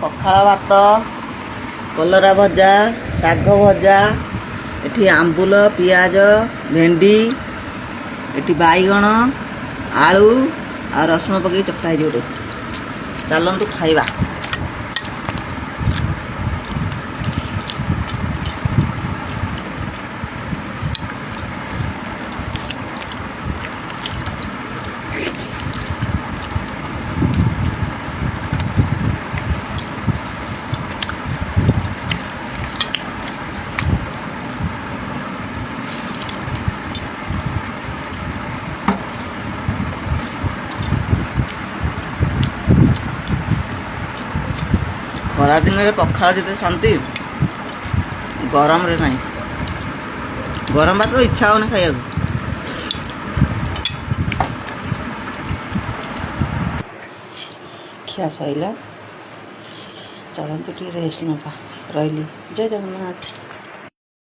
ପଖାଳ ଭାତ, କଲରା ଭଜା, ଶାଗ ଭଜା, ଏଠି ଆମ୍ବୁଲ, ପିଆଜ, ଭେଣ୍ଡି, ଏଠି ବାଇଗଣ, ଆଳୁ ଆଉ ରସୁଣ ପକେଇ ଚକଟା ହେଇଛି ଗୋଟେ। ଚାଲନ୍ତୁ ଖାଇବା। ଖରା ଦିନରେ ପଖାଳ ଯେତେ ଶାନ୍ତି ଗରମରେ ନାହିଁ। ଗରମ ଭାତ ଇଚ୍ଛା ହଉନି ଖାଇବାକୁ। ଖିଆ ସଇଲା, ଚାଲନ୍ତୁ ଟିକେ ରେଷ୍ଟ ନେବା। ରହିଲି। ଜୟ ଜଗନ୍ନାଥ।